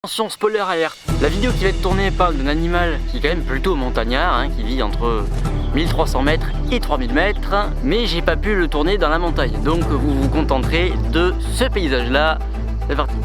Attention, spoiler alert. La vidéo qui va être tournée parle d'un animal qui est quand même plutôt montagnard, hein, qui vit entre 1300 mètres et 3000 mètres, mais j'ai pas pu le tourner dans la montagne, donc vous vous contenterez de ce paysage là. C'est parti.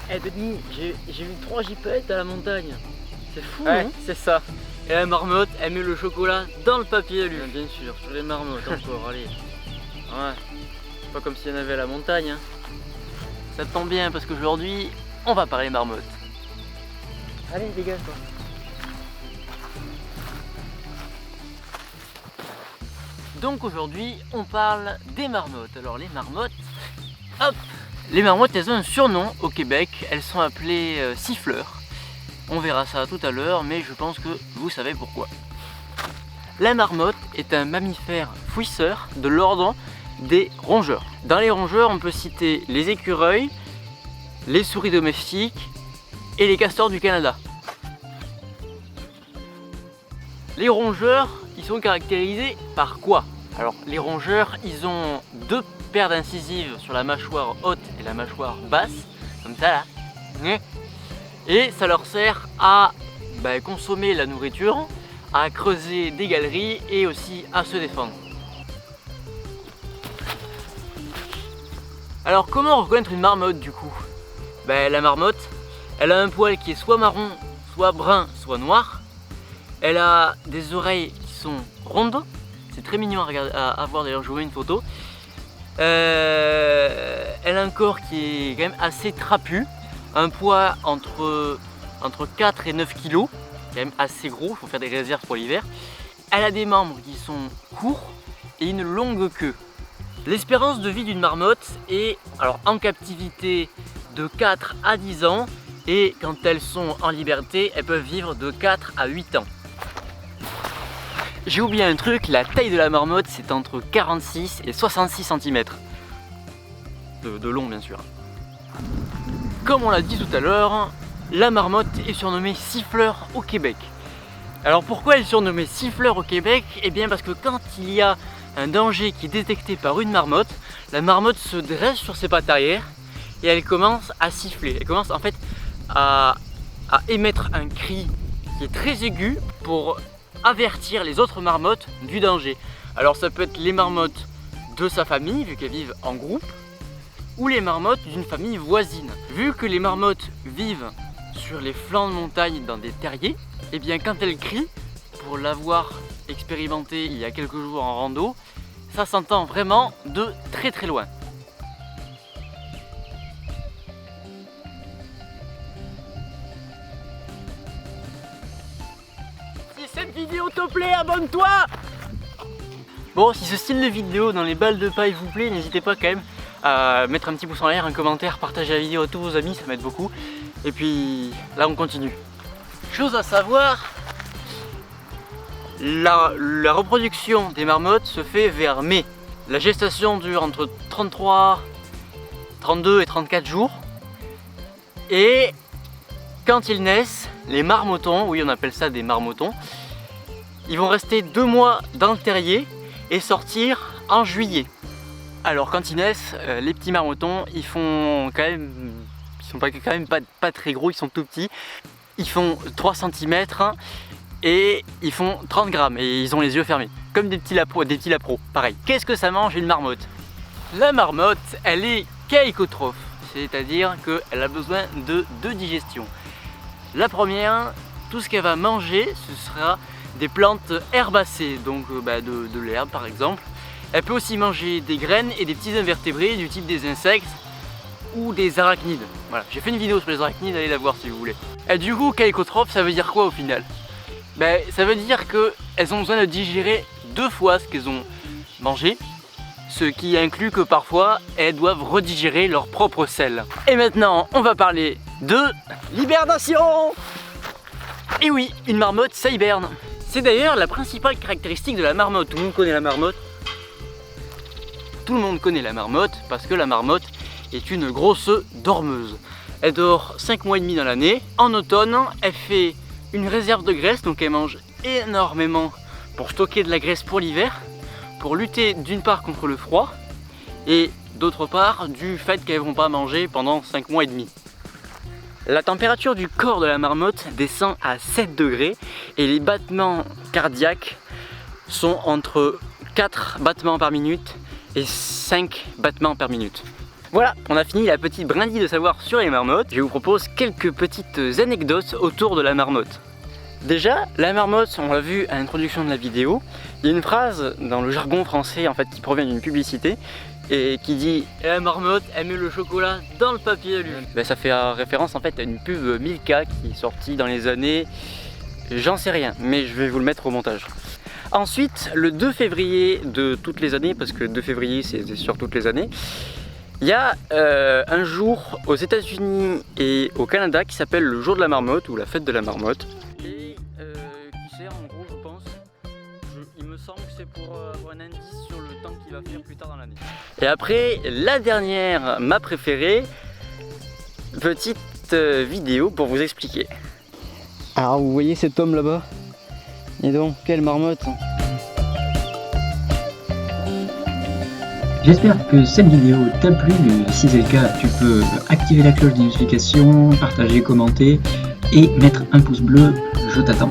Eh Denis, j'ai vu 3 gypaètes à la montagne. C'est fou, ouais, hein. C'est ça. Et la marmotte, elle met le chocolat dans le papier alu. Bien sûr, sur les marmottes encore, allez. Ouais, pas comme s'il y en avait à la montagne. Hein. Ça tombe bien parce qu'aujourd'hui, on va parler marmotte. Allez, dégage toi. Donc aujourd'hui, on parle des marmottes. Alors les marmottes, hop! Les marmottes, elles ont un surnom au Québec, elles sont appelées siffleurs. On verra ça tout à l'heure, mais je pense que vous savez pourquoi. La marmotte est un mammifère fouisseur de l'ordre des rongeurs. Dans les rongeurs, on peut citer les écureuils, les souris domestiques et les castors du Canada. Les rongeurs, ils sont caractérisés par quoi? Alors, les rongeurs, ils ont deux paires d'incisives sur la mâchoire haute et la mâchoire basse, comme ça là. Et ça leur sert à consommer la nourriture, à creuser des galeries et aussi à se défendre. Alors comment reconnaître une marmotte du coup? La marmotte, elle a un poil qui est soit marron, soit brun, soit noir. Elle a des oreilles qui sont rondes. C'est très mignon à voir d'ailleurs, je vous mets une photo. Elle a un corps qui est quand même assez trapu. Un poids entre 4 et 9 kg, quand même assez gros, il faut faire des réserves pour l'hiver. Elle a des membres qui sont courts et une longue queue. L'espérance de vie d'une marmotte est en captivité de 4 à 10 ans et quand elles sont en liberté, elles peuvent vivre de 4 à 8 ans. J'ai oublié un truc, la taille de la marmotte c'est entre 46 et 66 cm. De long bien sûr. Comme on l'a dit tout à l'heure, la marmotte est surnommée siffleur au Québec. Alors pourquoi elle est surnommée siffleur au Québec? Eh bien parce que quand il y a un danger qui est détecté par une marmotte, la marmotte se dresse sur ses pattes arrière et elle commence à siffler. Elle commence en fait à émettre un cri qui est très aigu pour avertir les autres marmottes du danger. Alors ça peut être les marmottes de sa famille, vu qu'elles vivent en groupe, ou les marmottes d'une famille voisine. Vu que les marmottes vivent sur les flancs de montagne dans des terriers, et bien quand elles crient, pour l'avoir expérimenté il y a quelques jours en rando, ça s'entend vraiment de très très loin. Si cette vidéo te plaît, abonne-toi! Bon, si ce style de vidéo dans les balles de paille vous plaît, n'hésitez pas quand même à mettre un petit pouce en l'air, un commentaire, partager la vidéo à tous vos amis, ça m'aide beaucoup. Et puis là on continue. Chose à savoir, la reproduction des marmottes se fait vers mai. La gestation dure entre 33, 32 et 34 jours. Et quand ils naissent, les marmotons, oui on appelle ça des marmotons, ils vont rester 2 mois dans le terrier et sortir en juillet. Alors quand ils naissent, les petits marmotons, ils font quand même, pas très gros, ils sont tout petits. Ils font 3 cm et ils font 30 grammes et ils ont les yeux fermés. Comme des petits lapros, pareil. Qu'est-ce que ça mange une marmotte? La marmotte, elle est caïcotrophe, c'est-à-dire qu'elle a besoin de 2 digestions. La première, tout ce qu'elle va manger, ce sera des plantes herbacées, donc de l'herbe par exemple. Elle peut aussi manger des graines et des petits invertébrés du type des insectes ou des arachnides. Voilà, j'ai fait une vidéo sur les arachnides, allez la voir si vous voulez. Et du coup, caïcotrophe, ça veut dire quoi au final? Ça veut dire qu'elles ont besoin de digérer 2 fois ce qu'elles ont mangé, ce qui inclut que parfois elles doivent redigérer leur propre sel. Et maintenant, on va parler de l'hibernation. Et oui, une marmotte, ça hiberne. C'est d'ailleurs la principale caractéristique de la marmotte. Tout le monde connaît la marmotte. Tout le monde connaît la marmotte parce que la marmotte est une grosse dormeuse. Elle dort 5 mois et demi dans l'année. En automne, elle fait une réserve de graisse, donc elle mange énormément pour stocker de la graisse pour l'hiver, pour lutter d'une part contre le froid et d'autre part du fait qu'elles ne vont pas manger pendant 5 mois et demi. La température du corps de la marmotte descend à 7 degrés et les battements cardiaques sont entre 4 battements par minute et 5 battements par minute. Voilà, on a fini la petite brindille de savoir sur les marmottes. Je vous propose quelques petites anecdotes autour de la marmotte. Déjà, la marmotte, on l'a vu à l'introduction de la vidéo, il y a une phrase dans le jargon français en fait qui provient d'une publicité et qui dit « La marmotte, elle met le chocolat dans le papier alu ». Ça fait référence en fait à une pub Milka qui est sortie dans les années... J'en sais rien, mais je vais vous le mettre au montage. Ensuite, le 2 février de toutes les années, parce que 2 février c'est sur toutes les années, il y a un jour aux États-Unis et au Canada qui s'appelle le jour de la marmotte ou la fête de la marmotte. Et qui sert en gros, je pense, il me semble que c'est pour avoir un indice sur le temps qu'il va faire plus tard dans l'année. Et après, la dernière, ma préférée, petite vidéo pour vous expliquer. Alors vous voyez cet homme là-bas? Et donc, quelle marmotte! J'espère que cette vidéo t'a plu, si c'est le cas, tu peux activer la cloche des notifications, partager, commenter et mettre un pouce bleu, je t'attends.